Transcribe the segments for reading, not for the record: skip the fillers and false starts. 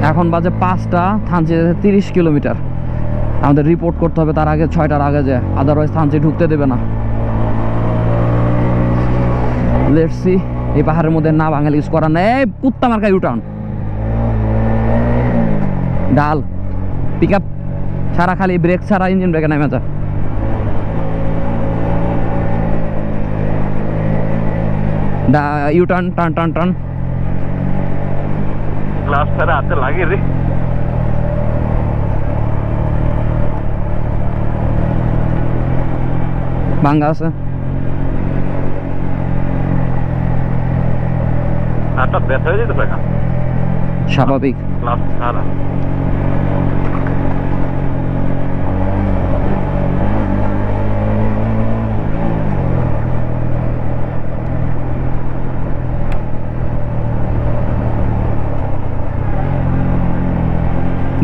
এখন বাজে 5টা, থানচি 30 কিলোমিটার। আমাদের রিপোর্ট করতে হবে তার আগে, 6টার আগে যে, আদারওয়াইজ থানচি ঢুকতে দেবে না। Let's see. এই পাহাড়ের মধ্যে না বাঙালি ইউজ করা নেই। পুত্তা মার্কা ইউটার্ন ডাল পিক আপ ছাড়া, খালি ব্রেক ছাড়া ইঞ্জিন ব্রেকে নেমে যা। U turn, turn turn turn. Glass ছাড়া হাতে লাগে রে। ভাঙ্গা আছে। হাতটা ব্যথা হয়ে যেতে পারে স্বাভাবিক। গ্লাস ছাড়া।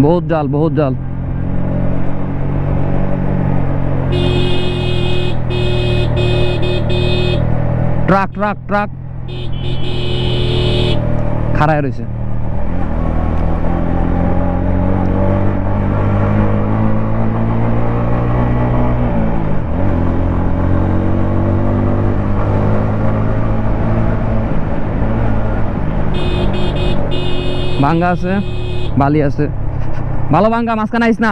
बहुत जाल, बहुत जाल। ट्रक ट्रक ट्रक খাড়ায় রয়েছে। ভাঙ্গা আছে, বালি আছে। ভালো ভাঙ্গা, মাঝখানে আইস না।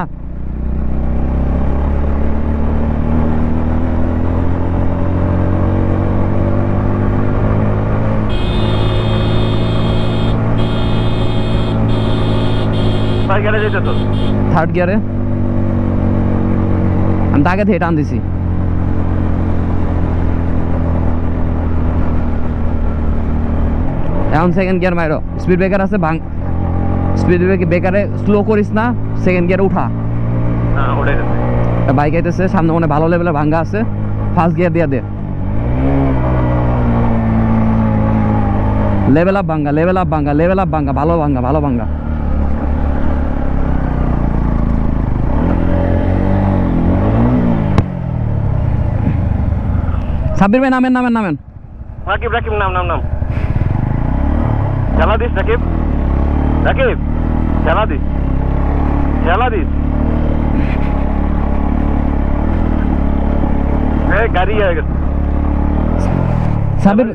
থার্ড গিয়ারে আমি তাকে থেকে টান দিছি। এখন সেকেন্ড গিয়ার মাইরো। স্পিড ব্রেকার আছে, স্পিড ব্রেকারে স্লো করিস না, সেকেন্ড গিয়ারে উঠা। বাইক আইতেছে সামনে, মনে ভালো লেভেলে ভাঙ্গা আছে। ফার্স্ট গিয়ার দিয়া দে। লেভেল আপ ভাঙ্গা, লেভেল আপ ভাঙ্গা, লেভেল আপ ভাঙ্গা, ভালো ভাঙ্গা, ভালো ভাঙ্গা। সাব্বির ভাই নামেন, নামেন, নামেন। রাকিব, রাকিব নাম, নাম, নাম। চালা দিস রাকিব, রাকিব চালা দিস, চালা দিস। গাড়ি হয়ে গেছে। সাব্বির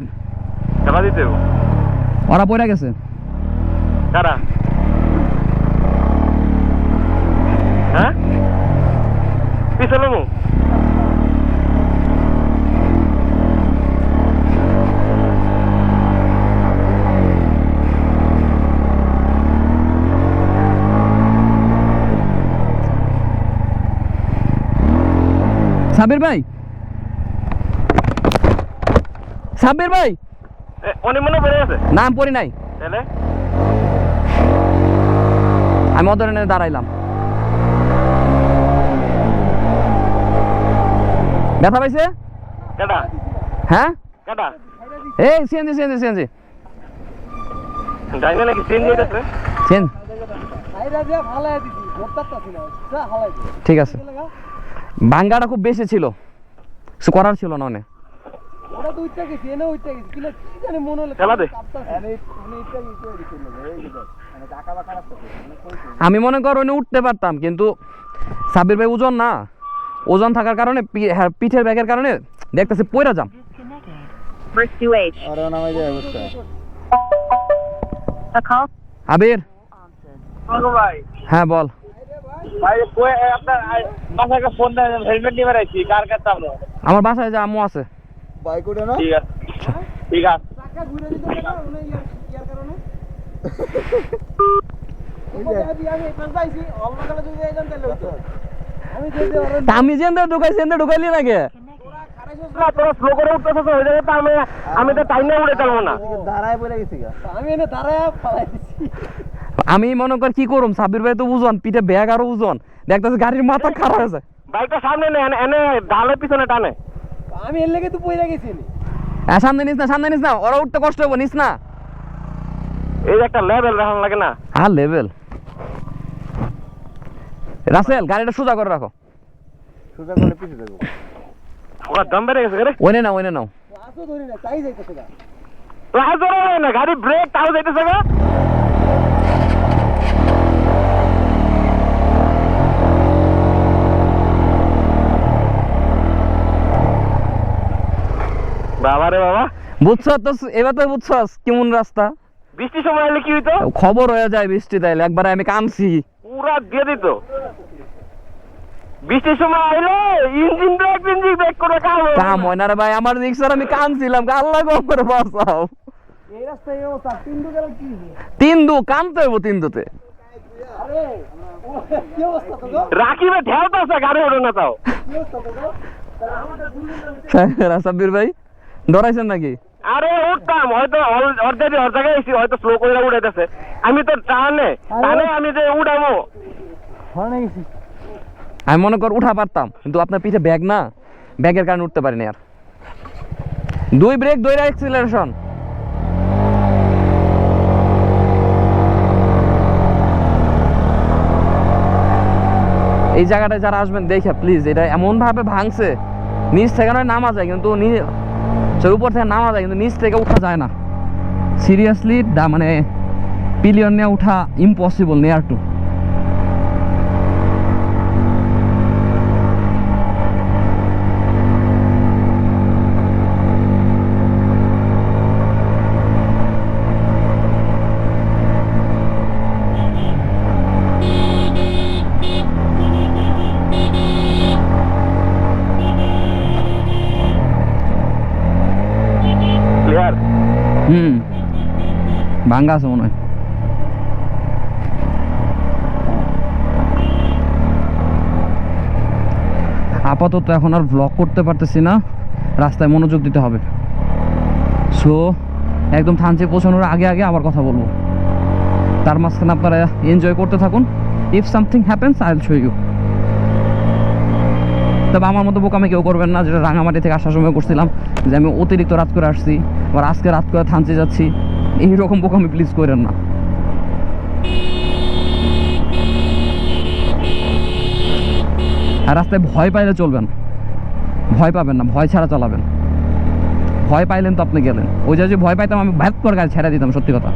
চালা দিতে ওরা পড়ে গেছে। কারা? হ্যাঁ পিছনে মু সাব্বির ভাই, সাব্বির ভাই অনেক মনে পড়ে গেছে। নাম পড়ি নাই, তাহলে আমি ওদের এনে দাঁড়াইলাম। ব্যথা পাইছে? কেডা? হ্যাঁ কেডা? এই সিএনজি, সিএনজি, সিএনজি। যাইনা নাকি সিএনজি হইতাছে? সিএন আইরা দিয়া ফালায়া দিছি, ধরতাছি না, যা হালাই দে। ঠিক আছে। ভাঙ্গাটা খুব বেশি ছিল, কিছু করার ছিল না। অনেক ওরা তো উঠতে গেছে, এনে উঠতে গেছে, কি জানি মনে হলো চালা দে। আমি মনে কর ওনে উঠতে পারতাম, কিন্তু সাব্বির ভাই ওজন না, ওজন থাকার কারণে পিঠের ব্যাগের কারণে দেখতেছি পয়রা যাম। আবির, ভাই হ্যাঁ বল। ভাই কই আপনার বাসায় একটা ফোন দেন, হেলমেট নিয়ে বেরাইছি, কার কাছে আমরা? আমার বাসায় যা আম্মু আছে। বাইক উঠে না? ঠিক আছে, ঠিক আছে। টাকা ঘুরে দিতে না উনি ইয়ার কারণে। আমি পাঁচ পাইছি, অল্প কালে যদি যাইতাম তাহলে হতো। আমি যদি আমি যেন্দা ঢুকাইছি এন্দা ঢুকাইলি নাকি? তোরা স্লো করে উঠতেছিস, ওই জায়গায় তো আমি তো টাইম না উড়ে চলবো না। দাঁড়ায় বলে গেছি, আমি এনে দাঁড়ায় ফালাই দিছি। আমি মনে কর কি করুম, সাব্বির ভাই তো ওজন, পিঠে ব্যাগ আরো ওজন, দেখতেছি গাড়ির মাথা খারাপ হয়েছে। বাইকটা সামনে নে, এনে ডালের পিছনে টানে। আমি এর লেগে তো পয়রা গেছি। সামনে নিস না, সামনে নিস না, ওরা উঠতে কষ্ট হবো, নিস না। এই একটা লেভেল রাখান লাগে না? হ্যাঁ লেভেল। রাসেল গাড়িটা সোজা করে রাখো। সোজা করে পিছে দেবো। ওরা দম বেড়ে গেছে রে। ওইনে নাও, ওইনে নাও। আসো ধরি না, তাই যাইতেছে না। লাইট ধরে না, গাড়ি ব্রেক তাও যাইতেছে না। রে বাবা। বুঝছ তো, এবার তো বুঝছস কেমন রাস্তা। বৃষ্টির সময় এলে কি হইতো? খবর হয়ে যায় বৃষ্টি তাইলে, একবারে আমি কামছি। পুরা দিয়ে দিত। বৃষ্টির সময় আইলে ইঞ্জিন ব্রেক করে কাম হয় না রে ভাই, আমার রিক্সার আমি কামছিলাম, আল্লাহ গো করে বাঁচাও। এই রাস্তায় এই অবস্থা, তিনদু গেলে কি হবে? তিনদু কামতে হইব, তিনদুতে। আরে কি অবস্থা তো গো? রাকিবে ঠেলতে আছে, গাড়ি ওঠে না তাও। কি অবস্থা তো গো? তাহলে আমাদের সাব্বির ভাই ডরাইছেন নাকি? আরে উঠতাম, হয়তো অর্ধেক ওর জায়গায় এসি, হয়তো স্লো করে উঠাইতেছে। আমি তো টানে আমি যে উঠাবো। হর্নে গেছি। আমি মনে কর উঠা পারতাম, কিন্তু আপনার পিঠে ব্যাগ না, ব্যাগের কারণে উঠতে পারিনি আর। 2 ব্রেক 2 অ্যাক্সিলারেশন। এই জায়গাটায় যারা আসবেন দেখে প্লিজ, এটা এমন ভাবে ভাঙছে, নিচ থেকে নয় নামা যায়, কিন্তু উপর থেকে নামা যায়, কিন্তু নিচ থেকে উঠা যায় না। সিরিয়াসলি মানে পিলিয়ন নিয়ে উঠা ইম্পসিবল, নিয়ার টু। ক্লিয়ার? ভাঙ্গা আছে মনে হয়। আপাতত এখন আর ব্লগ করতে পারতেছি না, রাস্তায় মনোযোগ দিতে হবে। সো একদম থানচি পৌঁছানোর আগে আগে আবার কথা বলবো। তার মাঝখানে আপনারা এনজয় করতে থাকুন। If something happens I will show you. তবে আমার মতো বোকামি কেউ করবেন না, যেটা রাঙামাটি থেকে আসার সময় করছিলাম, যে আমি অতিরিক্ত রাত করে আসছি, আবার আজকে রাত করে থানচি যাচ্ছি। এইরকম বোকামি প্লিজ করেন না। আর রাস্তায় ভয় পাইলে চলবেন, ভয় পাবেন না, ভয় ছাড়া চালাবেন। ভয় পাইলেন তো আপনি গেলেন। ওই যে ভয় পাইতাম আমি, ভ্যাট করে গাড়ি ছেড়ে দিতাম, সত্যি কথা।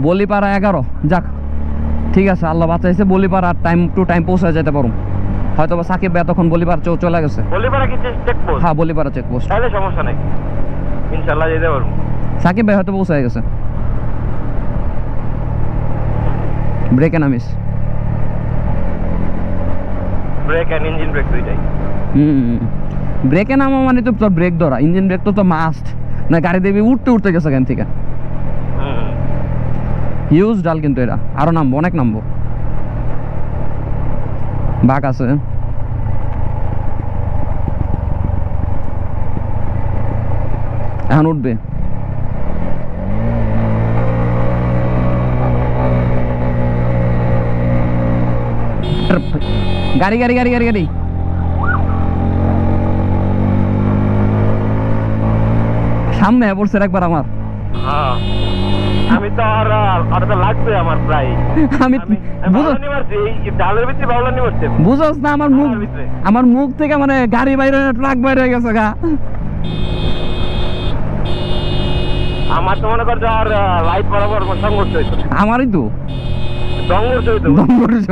বলিপাড়া 11, যাক ঠিক আছে, আল্লাহ বাঁচাইছে। বলিপাড়া টাইম টু টাইম পৌঁছে যেতে পারুম। হয়তো বা সাকিব ভাই তখন বলিপাড়া চলে গেছে। বলিপাড়া কি চেকপোস্ট? হ্যাঁ, বলিপাড়া চেকপোস্ট। তাহলে সমস্যা নাই, ইনশাআল্লাহ যেতে পারবো। সাকিব ভাই হয়তো পৌঁছে গেছে। ব্রেকে নামিস। ব্রেক এন্ড ইঞ্জিন ব্রেক দুইটাই। ব্রেকে নামা মানে তো তোর ব্রেক ধরা, ইঞ্জিন ব্রেক তো মাস্ট না। গাড়ি দেবি উঠতে উঠতে গেছে এখান থেকে। হিউজ ডাল, কিন্তু এটা আরো নামবো, অনেক নামবো। বাঘ আছে। এখন উঠবে। গাড়ি গাড়ি গাড়ি গাড়ি গাড়ি। সামনে পড়ছে একবার আমার। হ্যাঁ, আমি তো আর তো লাগবে আমার প্রায়। আমি বাউলানি মারছি, এই ডালের ভিতরে বাউলানি মারছে। বুঝছ না, আমার মুখ থেকে মানে গাড়ি বাইরে, ট্রাক বাইরে হয়ে গেছে গা। আমার তো মনে কর আর লাইট বরাবর সংঘর্ষ হইতো। আমারই তো সংঘর্ষ হইতো। সংঘর্ষ।